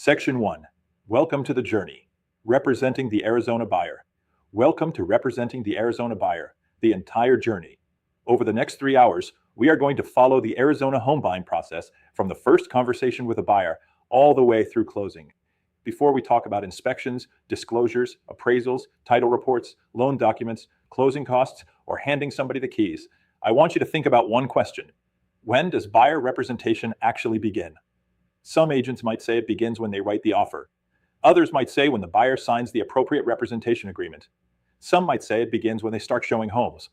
Section 1. Welcome to the journey. Representing the Arizona buyer. Welcome to Representing the Arizona buyer, the entire journey. Over the next 3 hours, we are going to follow the Arizona home buying process from the first conversation with a buyer all the way through closing. Before we talk about inspections, disclosures, appraisals, title reports, loan documents, closing costs, or handing somebody the keys, I want you to think about one question. When does buyer representation actually begin? Some agents might say it begins when they write the offer. Others might say when the buyer signs the appropriate representation agreement. Some might say it begins when they start showing homes.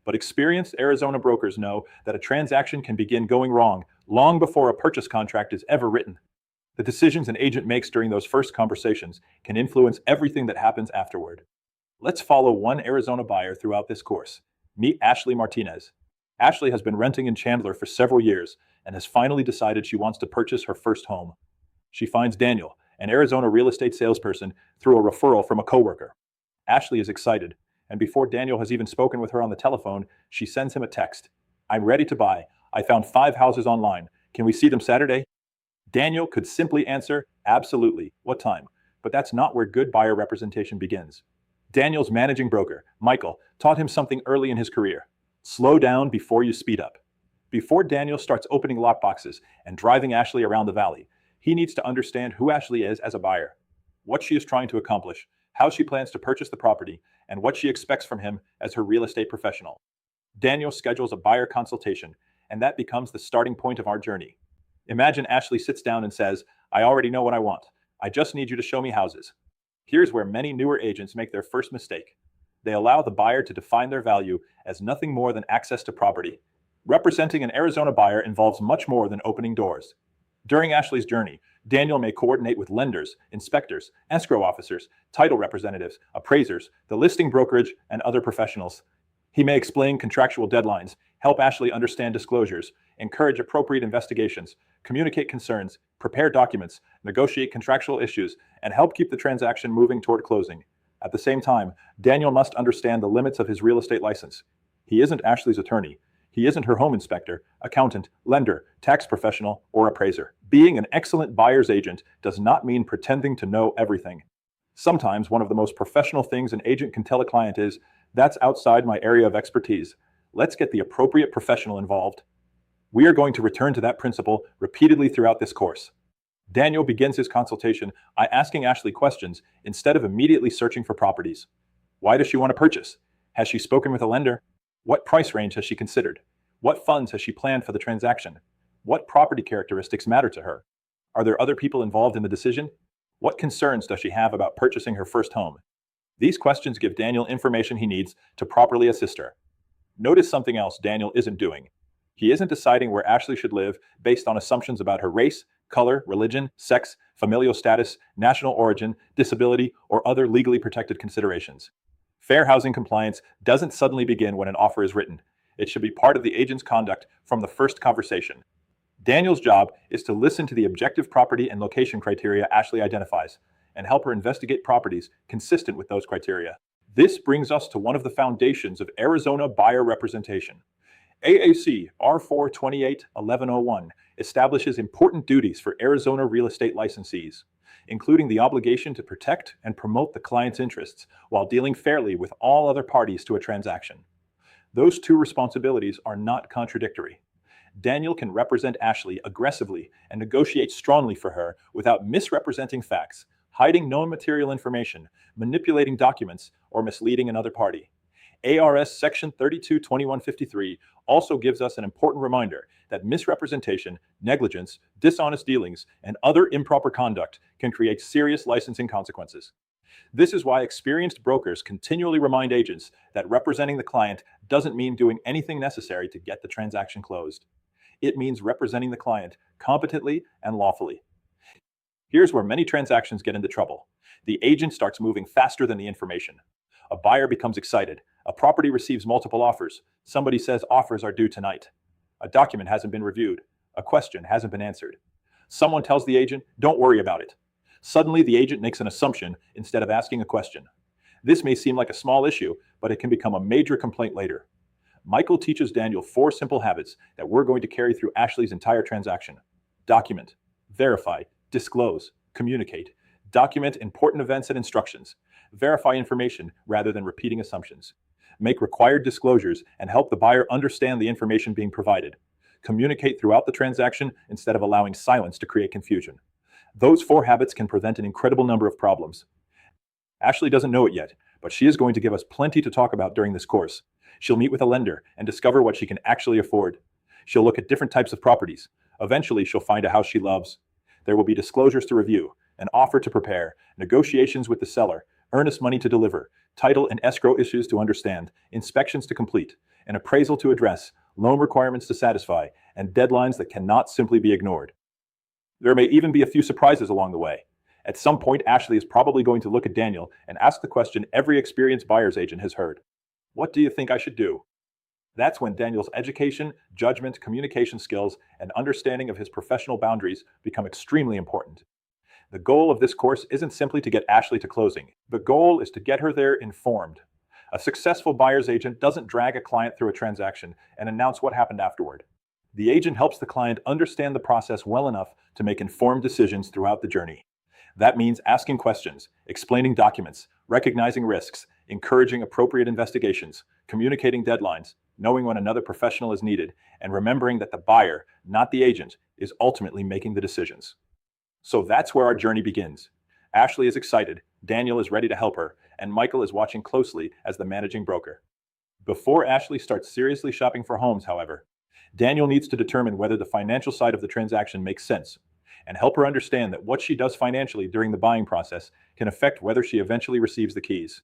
But experienced Arizona brokers know that a transaction can begin going wrong long before a purchase contract is ever written. The decisions an agent makes during those first conversations can influence everything that happens afterward. Let's follow one Arizona buyer throughout this course. Meet Ashley Martinez. Ashley has been renting in Chandler for several years and has finally decided she wants to purchase her first home. She finds Daniel, an Arizona real estate salesperson, through a referral from a coworker. Ashley is excited, and before Daniel has even spoken with her on the telephone, she sends him a text. "I'm ready to buy. I found 5 houses online. Can we see them Saturday?" Daniel could simply answer, "Absolutely. What time?" But that's not where good buyer representation begins. Daniel's managing broker, Michael, taught him something early in his career. Slow down before you speed up. Before Daniel starts opening lockboxes and driving Ashley around the valley, he needs to understand who Ashley is as a buyer, what she is trying to accomplish, how she plans to purchase the property, and what she expects from him as her real estate professional. Daniel schedules a buyer consultation, and that becomes the starting point of our journey. Imagine Ashley sits down and says, "I already know what I want. I just need you to show me houses." Here's where many newer agents make their first mistake. They allow the buyer to define their value as nothing more than access to property. Representing an Arizona buyer involves much more than opening doors. During Ashley's journey, Daniel may coordinate with lenders, inspectors, escrow officers, title representatives, appraisers, the listing brokerage, and other professionals. He may explain contractual deadlines, help Ashley understand disclosures, encourage appropriate investigations, communicate concerns, prepare documents, negotiate contractual issues, and help keep the transaction moving toward closing. At the same time, Daniel must understand the limits of his real estate license. He isn't Ashley's attorney. He isn't her home inspector, accountant, lender, tax professional, or appraiser. Being an excellent buyer's agent does not mean pretending to know everything. Sometimes one of the most professional things an agent can tell a client is, "That's outside my area of expertise. Let's get the appropriate professional involved." We are going to return to that principle repeatedly throughout this course. Daniel begins his consultation by asking Ashley questions instead of immediately searching for properties. Why does she want to purchase? Has she spoken with a lender? What price range has she considered? What funds has she planned for the transaction? What property characteristics matter to her? Are there other people involved in the decision? What concerns does she have about purchasing her first home? These questions give Daniel information he needs to properly assist her. Notice something else Daniel isn't doing. He isn't deciding where Ashley should live based on assumptions about her race, color, religion, sex, familial status, national origin, disability, or other legally protected considerations. Fair housing compliance doesn't suddenly begin when an offer is written. It should be part of the agent's conduct from the first conversation. Daniel's job is to listen to the objective property and location criteria Ashley identifies and help her investigate properties consistent with those criteria. This brings us to one of the foundations of Arizona buyer representation. AAC R428-1101 establishes important duties for Arizona real estate licensees, including the obligation to protect and promote the client's interests while dealing fairly with all other parties to a transaction. Those two responsibilities are not contradictory. Daniel can represent Ashley aggressively and negotiate strongly for her without misrepresenting facts, hiding known material information, manipulating documents, or misleading another party. ARS Section 322153 also gives us an important reminder that misrepresentation, negligence, dishonest dealings, and other improper conduct can create serious licensing consequences. This is why experienced brokers continually remind agents that representing the client doesn't mean doing anything necessary to get the transaction closed. It means representing the client competently and lawfully. Here's where many transactions get into trouble. The agent starts moving faster than the information. A buyer becomes excited. A property receives multiple offers. Somebody says offers are due tonight. A document hasn't been reviewed. A question hasn't been answered. Someone tells the agent, "Don't worry about it." Suddenly, the agent makes an assumption instead of asking a question. This may seem like a small issue, but it can become a major complaint later. Michael teaches Daniel 4 simple habits that we're going to carry through Ashley's entire transaction. Document, verify, disclose, Communicate. Document important events and instructions. Verify information rather than repeating assumptions. Make required disclosures and help the buyer understand the information being provided. Communicate throughout the transaction instead of allowing silence to create confusion. Those 4 habits can prevent an incredible number of problems. Ashley doesn't know it yet, but she is going to give us plenty to talk about during this course. She'll meet with a lender and discover what she can actually afford. She'll look at different types of properties. Eventually, she'll find a house she loves. There will be disclosures to review, an offer to prepare, negotiations with the seller, earnest money to deliver, title and escrow issues to understand, inspections to complete, an appraisal to address, loan requirements to satisfy, and deadlines that cannot simply be ignored. There may even be a few surprises along the way. At some point, Ashley is probably going to look at Daniel and ask the question every experienced buyer's agent has heard. What do you think I should do? That's when Daniel's education, judgment, communication skills, and understanding of his professional boundaries become extremely important. The goal of this course isn't simply to get Ashley to closing. The goal is to get her there informed. A successful buyer's agent doesn't drag a client through a transaction and announce what happened afterward. The agent helps the client understand the process well enough to make informed decisions throughout the journey. That means asking questions, explaining documents, recognizing risks, encouraging appropriate investigations, communicating deadlines, knowing when another professional is needed, and remembering that the buyer, not the agent, is ultimately making the decisions. So that's where our journey begins. Ashley is excited, Daniel is ready to help her, and Michael is watching closely as the managing broker. Before Ashley starts seriously shopping for homes, however, Daniel needs to determine whether the financial side of the transaction makes sense, and help her understand that what she does financially during the buying process can affect whether she eventually receives the keys.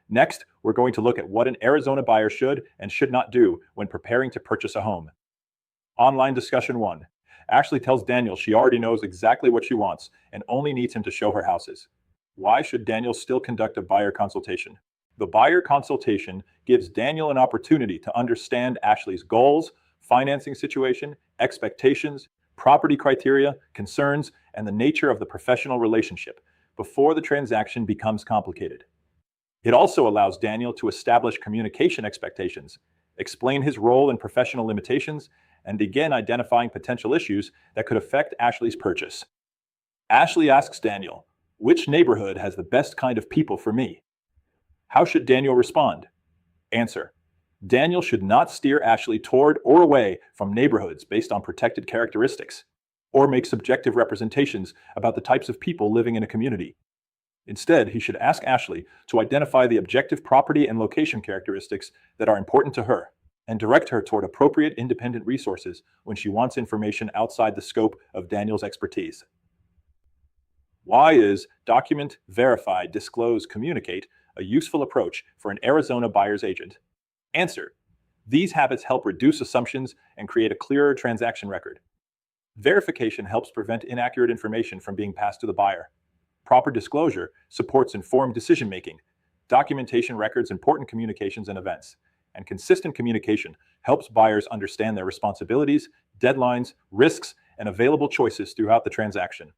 Next, we're going to look at what an Arizona buyer should and should not do when preparing to purchase a home. Online discussion 1. Ashley tells Daniel she already knows exactly what she wants and only needs him to show her houses. Why should Daniel still conduct a buyer consultation? The buyer consultation gives Daniel an opportunity to understand Ashley's goals, financing situation, expectations, property criteria, concerns, and the nature of the professional relationship before the transaction becomes complicated. It also allows Daniel to establish communication expectations, explain his role and professional limitations, and begin identifying potential issues that could affect Ashley's purchase. Ashley asks Daniel, "Which neighborhood has the best kind of people for me?" How should Daniel respond? Answer: Daniel should not steer Ashley toward or away from neighborhoods based on protected characteristics, or make subjective representations about the types of people living in a community. Instead, he should ask Ashley to identify the objective property and location characteristics that are important to her, and direct her toward appropriate independent resources when she wants information outside the scope of Daniel's expertise. Why is document, verify, disclose, communicate a useful approach for an Arizona buyer's agent? Answer: these habits help reduce assumptions and create a clearer transaction record. Verification helps prevent inaccurate information from being passed to the buyer. Proper disclosure supports informed decision-making. Documentation records important communications and events. And consistent communication helps buyers understand their responsibilities, deadlines, risks, and available choices throughout the transaction.